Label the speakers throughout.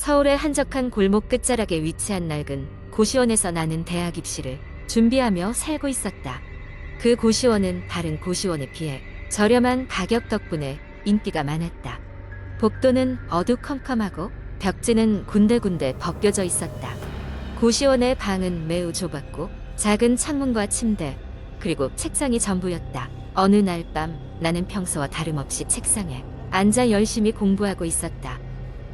Speaker 1: 서울의 한적한 골목 끝자락에 위치한 낡은 고시원에서 나는 대학 입시를 준비하며 살고 있었다. 그 고시원은 다른 고시원에 비해 저렴한 가격 덕분에 인기가 많았다. 복도는 어두컴컴하고 벽지는 군데군데 벗겨져 있었다. 고시원의 방은 매우 좁았고 작은 창문과 침대 그리고 책상이 전부였다. 어느 날 밤 나는 평소와 다름없이 책상에 앉아 열심히 공부하고 있었다.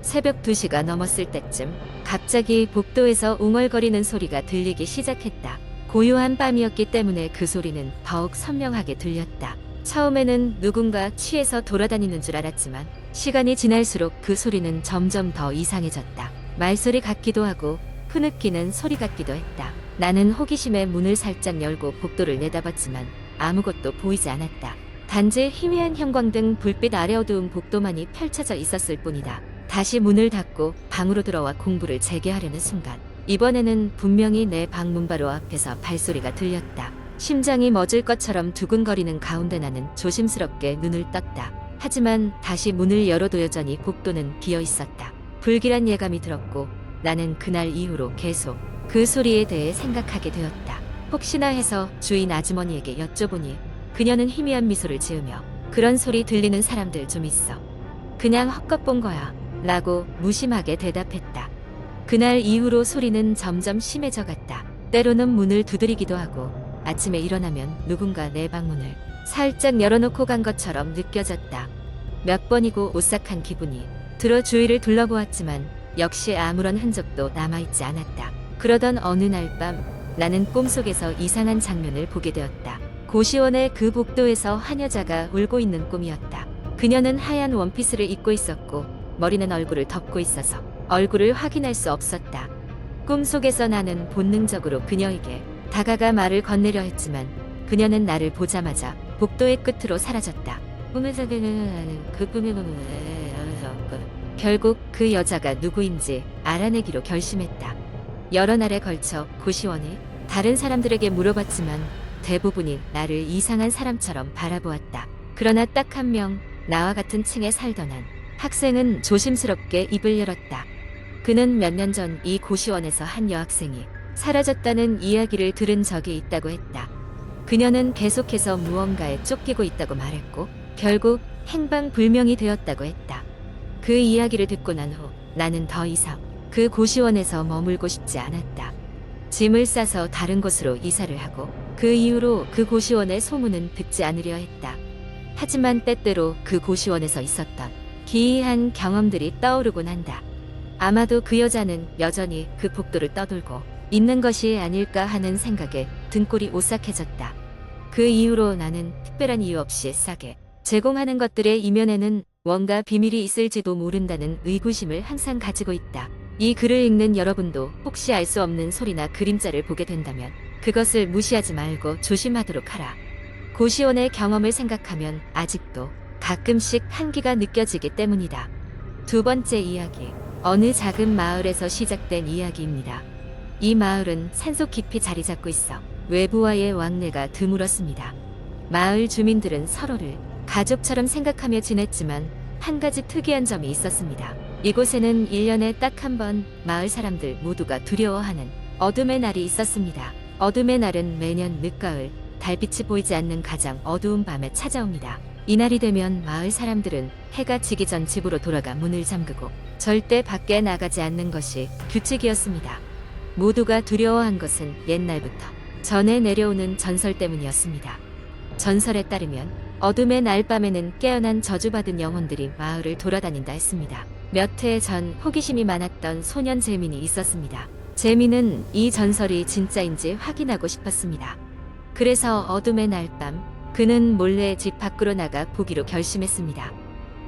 Speaker 1: 새벽 2시가 넘었을 때쯤 갑자기 복도에서 웅얼거리는 소리가 들리기 시작했다. 고요한 밤이었기 때문에 그 소리는 더욱 선명하게 들렸다. 처음에는 누군가 취해서 돌아다니는 줄 알았지만 시간이 지날수록 그 소리는 점점 더 이상해졌다. 말소리 같기도 하고 흐느끼는 소리 같기도 했다. 나는 호기심에 문을 살짝 열고 복도를 내다봤지만 아무것도 보이지 않았다. 단지 희미한 형광등 불빛 아래 어두운 복도만이 펼쳐져 있었을 뿐이다. 다시 문을 닫고 방으로 들어와 공부를 재개하려는 순간 이번에는 분명히 내 방문 바로 앞에서 발소리가 들렸다. 심장이 멎을 것처럼 두근거리는 가운데 나는 조심스럽게 눈을 떴다. 하지만 다시 문을 열어도 여전히 복도는 비어 있었다. 불길한 예감이 들었고 나는 그날 이후로 계속 그 소리에 대해 생각하게 되었다. 혹시나 해서 주인 아주머니에게 여쭤보니 그녀는 희미한 미소를 지으며 그런 소리 들리는 사람들 좀 있어. 그냥 헛것 본 거야 라고 무심하게 대답했다. 그날 이후로 소리는 점점 심해져 갔다. 때로는 문을 두드리기도 하고 아침에 일어나면 누군가 내 방문을 살짝 열어놓고 간 것처럼 느껴졌다. 몇 번이고 오싹한 기분이 들어 주위를 둘러보았지만 역시 아무런 흔적도 남아있지 않았다. 그러던 어느 날 밤 나는 꿈속에서 이상한 장면을 보게 되었다. 고시원의 그 복도에서 한 여자가 울고 있는 꿈이었다. 그녀는 하얀 원피스를 입고 있었고 머리는 얼굴을 덮고 있어서 얼굴을 확인할 수 없었다. 꿈속에서 나는 본능적으로 그녀에게 다가가 말을 건네려 했지만 그녀는 나를 보자마자 복도의 끝으로 사라졌다. 꿈에서 그 꿈의 결국 그 여자가 누구인지 알아내기로 결심했다. 여러 날에 걸쳐 고시원이 다른 사람들에게 물어봤지만 대부분이 나를 이상한 사람처럼 바라보았다. 그러나 딱 한 명 나와 같은 층에 살던 한 학생은 조심스럽게 입을 열었다. 그는 몇 년 전 이 고시원에서 한 여학생이 사라졌다는 이야기를 들은 적이 있다고 했다. 그녀는 계속해서 무언가에 쫓기고 있다고 말했고 결국 행방불명이 되었다고 했다. 그 이야기를 듣고 난 후 나는 더 이상 그 고시원에서 머물고 싶지 않았다. 짐을 싸서 다른 곳으로 이사를 하고 그 이후로 그 고시원의 소문은 듣지 않으려 했다. 하지만 때때로 그 고시원에서 있었던 기이한 경험들이 떠오르곤 한다. 아마도 그 여자는 여전히 그 복도를 떠돌고 있는 것이 아닐까 하는 생각에 등골이 오싹해졌다. 그 이후로 나는 특별한 이유 없이 싸게 제공하는 것들의 이면에는 뭔가 비밀이 있을지도 모른다는 의구심을 항상 가지고 있다. 이 글을 읽는 여러분도 혹시 알 수 없는 소리나 그림자를 보게 된다면 그것을 무시하지 말고 조심하도록 하라. 고시원의 경험을 생각하면 아직도 가끔씩 한기가 느껴지기 때문이다. 두 번째 이야기. 어느 작은 마을에서 시작된 이야기입니다. 이 마을은 산속 깊이 자리 잡고 있어 외부와의 왕래가 드물었습니다. 마을 주민들은 서로를 가족처럼 생각하며 지냈지만 한 가지 특이한 점이 있었습니다. 이곳에는 1년에 딱 한 번 마을 사람들 모두가 두려워하는 어둠의 날이 있었습니다. 어둠의 날은 매년 늦가을 달빛이 보이지 않는 가장 어두운 밤에 찾아옵니다. 이날이 되면 마을 사람들은 해가 지기 전 집으로 돌아가 문을 잠그고 절대 밖에 나가지 않는 것이 규칙이었습니다. 모두가 두려워한 것은 옛날부터 전해 내려오는 전설 때문이었습니다. 전설에 따르면 어둠의 날 밤에는 깨어난 저주받은 영혼들이 마을을 돌아다닌다 했습니다. 몇 해 전 호기심이 많았던 소년 재민이 있었습니다. 재민은 이 전설이 진짜인지 확인하고 싶었습니다. 그래서 어둠의 날 밤 그는 몰래 집 밖으로 나가 보기로 결심했습니다.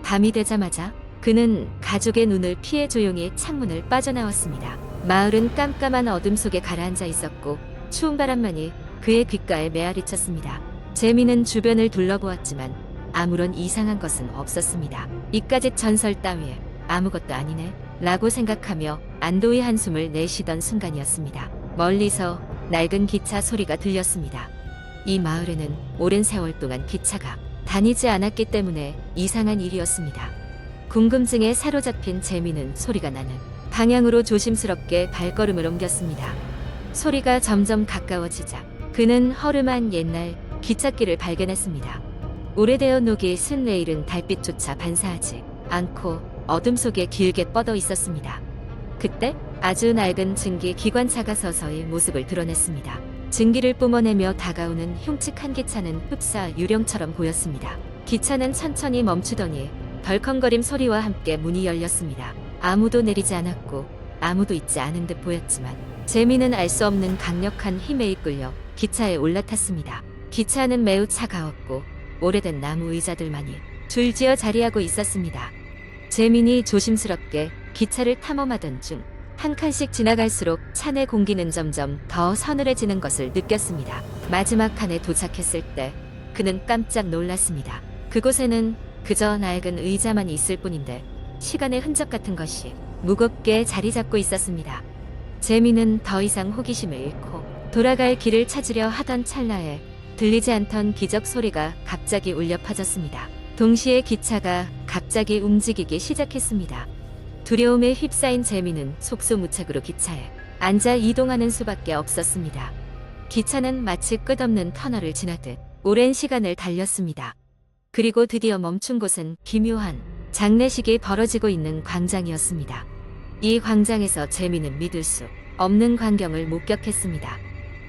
Speaker 1: 밤이 되자마자 그는 가족의 눈을 피해 조용히 창문을 빠져나왔습니다. 마을은 깜깜한 어둠 속에 가라앉아 있었고 추운 바람만이 그의 귓가에 메아리쳤습니다. 재민은 주변을 둘러보았지만 아무런 이상한 것은 없었습니다. 이까짓 전설 따위에 아무것도 아니네 라고 생각하며 안도의 한숨을 내쉬던 순간이었습니다. 멀리서 낡은 기차 소리가 들렸습니다. 이 마을에는 오랜 세월 동안 기차가 다니지 않았기 때문에 이상한 일이었습니다. 궁금증에 사로잡힌 재민은 소리가 나는 방향으로 조심스럽게 발걸음을 옮겼습니다. 소리가 점점 가까워지자 그는 허름한 옛날 기찻길을 발견했습니다. 오래되어 녹이 쓴 레일은 달빛조차 반사하지 않고 어둠 속에 길게 뻗어 있었습니다. 그때 아주 낡은 증기 기관차가 서서히 모습을 드러냈습니다. 증기를 뿜어내며 다가오는 흉측한 기차는 흡사 유령처럼 보였습니다. 기차는 천천히 멈추더니 덜컹거림 소리와 함께 문이 열렸습니다. 아무도 내리지 않았고 아무도 있지 않은 듯 보였지만 재미는 알 수 없는 강력한 힘에 이끌려 기차에 올라탔습니다. 기차는 매우 차가웠고 오래된 나무 의자들만이 줄지어 자리하고 있었습니다. 재민이 조심스럽게 기차를 탐험하던 중 한 칸씩 지나갈수록 차 내 공기는 점점 더 서늘해지는 것을 느꼈습니다. 마지막 칸에 도착했을 때 그는 깜짝 놀랐습니다. 그곳에는 그저 낡은 의자만 있을 뿐인데 시간의 흔적 같은 것이 무겁게 자리 잡고 있었습니다. 재민은 더 이상 호기심을 잃고 돌아갈 길을 찾으려 하던 찰나에 들리지 않던 기적 소리가 갑자기 울려 퍼졌습니다. 동시에 기차가 갑자기 움직이기 시작했습니다. 두려움에 휩싸인 재민은 속수무책으로 기차에 앉아 이동하는 수밖에 없었습니다. 기차는 마치 끝없는 터널을 지나듯 오랜 시간을 달렸습니다. 그리고 드디어 멈춘 곳은 기묘한 장례식이 벌어지고 있는 광장이었습니다. 이 광장에서 재민은 믿을 수 없는 광경을 목격했습니다.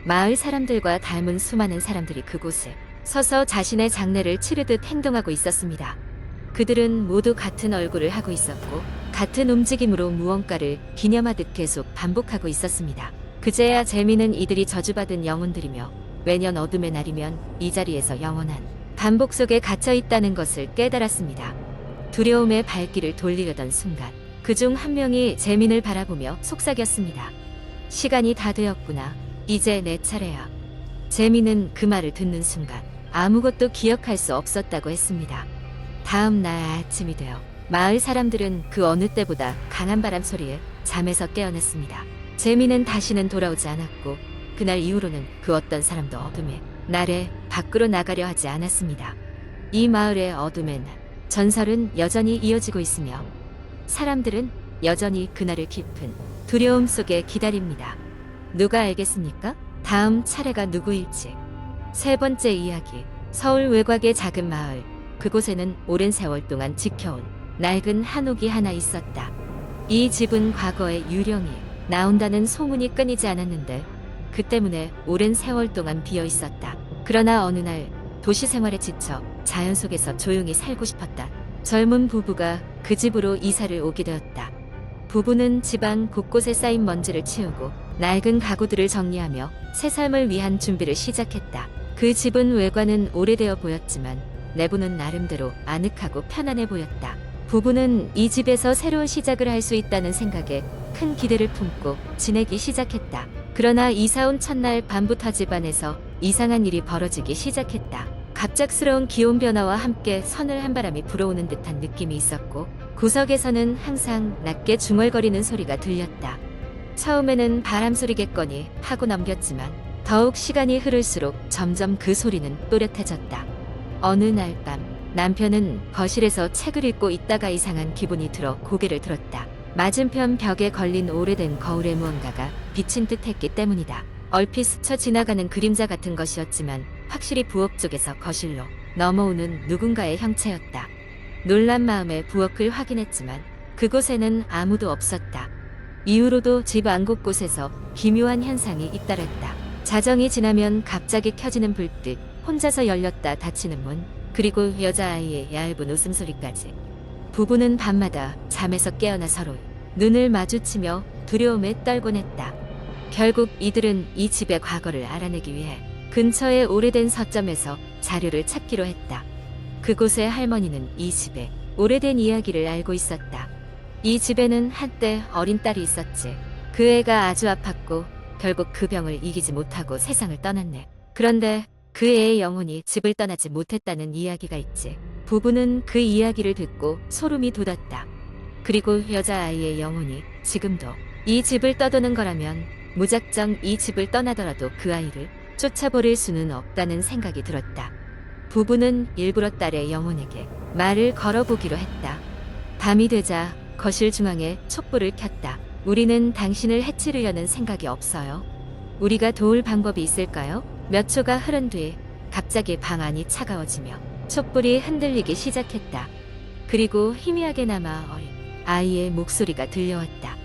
Speaker 1: 마을 사람들과 닮은 수많은 사람들이 그곳에 서서 자신의 장례를 치르듯 행동하고 있었습니다. 그들은 모두 같은 얼굴을 하고 있었고 같은 움직임으로 무언가를 기념하듯 계속 반복하고 있었습니다. 그제야 재민은 이들이 저주받은 영혼들이며 매년 어둠의 날이면 이 자리에서 영원한 반복 속에 갇혀 있다는 것을 깨달았습니다. 두려움에 발길을 돌리려던 순간 그중 한 명이 재민을 바라보며 속삭였습니다. 시간이 다 되었구나. 이제 내 차례야. 재민은 그 말을 듣는 순간 아무것도 기억할 수 없었다고 했습니다. 다음 날 아침이 되어 마을 사람들은 그 어느 때보다 강한 바람 소리에 잠에서 깨어났습니다. 재민은 다시는 돌아오지 않았고 그날 이후로는 그 어떤 사람도 어둠의 날에 밖으로 나가려 하지 않았습니다. 이 마을의 어둠의 날, 전설은 여전히 이어지고 있으며 사람들은 여전히 그날을 깊은 두려움 속에 기다립니다. 누가 알겠습니까? 다음 차례가 누구일지. 세 번째 이야기. 서울 외곽의 작은 마을. 그곳에는 오랜 세월 동안 지켜온 낡은 한옥이 하나 있었다. 이 집은 과거에 유령이 나온다는 소문이 끊이지 않았는데 그 때문에 오랜 세월 동안 비어 있었다. 그러나 어느 날 도시 생활에 지쳐 자연 속에서 조용히 살고 싶었다. 젊은 부부가 그 집으로 이사를 오게 되었다. 부부는 집안 곳곳에 쌓인 먼지를 치우고 낡은 가구들을 정리하며 새 삶을 위한 준비를 시작했다. 그 집은 외관은 오래되어 보였지만 내부는 나름대로 아늑하고 편안해 보였다. 부부는 이 집에서 새로운 시작을 할 수 있다는 생각에 큰 기대를 품고 지내기 시작했다. 그러나 이사 온 첫날 밤부터 집안에서 이상한 일이 벌어지기 시작했다. 갑작스러운 기온 변화와 함께 서늘한 바람이 불어오는 듯한 느낌이 있었고 구석에서는 항상 낮게 중얼거리는 소리가 들렸다. 처음에는 바람 소리겠거니 하고 넘겼지만 더욱 시간이 흐를수록 점점 그 소리는 또렷해졌다. 어느 날 밤 남편은 거실에서 책을 읽고 있다가 이상한 기분이 들어 고개를 들었다. 맞은편 벽에 걸린 오래된 거울에 무언가가 비친 듯 했기 때문이다. 얼핏 스쳐 지나가는 그림자 같은 것이었지만 확실히 부엌 쪽에서 거실로 넘어오는 누군가의 형체였다. 놀란 마음에 부엌을 확인했지만 그곳에는 아무도 없었다. 이후로도 집 안 곳곳에서 기묘한 현상이 잇따랐다. 자정이 지나면 갑자기 켜지는 불빛, 혼자서 열렸다 닫히는 문, 그리고 여자아이의 얇은 웃음소리까지. 부부는 밤마다 잠에서 깨어나 서로 눈을 마주치며 두려움에 떨곤 했다. 결국 이들은 이 집의 과거를 알아내기 위해 근처의 오래된 서점에서 자료를 찾기로 했다. 그곳의 할머니는 이 집의 오래된 이야기를 알고 있었다. 이 집에는 한때 어린 딸이 있었지. 그 애가 아주 아팠고 결국 그 병을 이기지 못하고 세상을 떠났네. 그런데 그 애의 영혼이 집을 떠나지 못했다는 이야기가 있지. 부부는 그 이야기를 듣고 소름이 돋았다. 그리고 여자아이의 영혼이 지금도 이 집을 떠도는 거라면 무작정 이 집을 떠나더라도 그 아이를 쫓아버릴 수는 없다는 생각이 들었다. 부부는 일부러 딸의 영혼에게 말을 걸어보기로 했다. 밤이 되자 거실 중앙에 촛불을 켰다. 우리는 당신을 해치려는 생각이 없어요. 우리가 도울 방법이 있을까요? 몇 초가 흐른 뒤 갑자기 방 안이 차가워지며 촛불이 흔들리기 시작했다. 그리고 희미하게나마 어린 아이의 목소리가 들려왔다.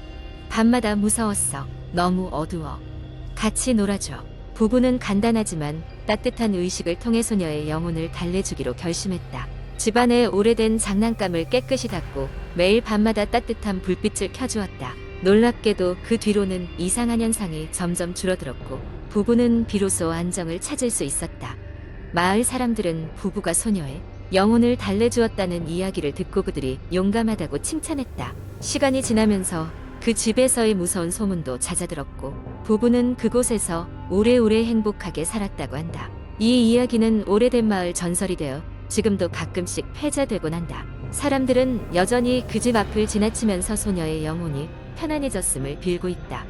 Speaker 1: 밤마다 무서웠어. 너무 어두워. 같이 놀아줘. 부부는 간단하지만 따뜻한 의식을 통해 소녀의 영혼을 달래주기로 결심했다. 집안의 오래된 장난감을 깨끗이 닦고 매일 밤마다 따뜻한 불빛을 켜주었다. 놀랍게도 그 뒤로는 이상한 현상이 점점 줄어들었고 부부는 비로소 안정을 찾을 수 있었다. 마을 사람들은 부부가 소녀의 영혼을 달래주었다는 이야기를 듣고 그들이 용감하다고 칭찬했다. 시간이 지나면서 그 집에서의 무서운 소문도 잦아들었고 부부는 그곳에서 오래오래 행복하게 살았다고 한다. 이 이야기는 오래된 마을 전설이 되어 지금도 가끔씩 회자되곤 한다. 사람들은 여전히 그 집 앞을 지나치면서 소녀의 영혼이 편안해졌음을 빌고 있다.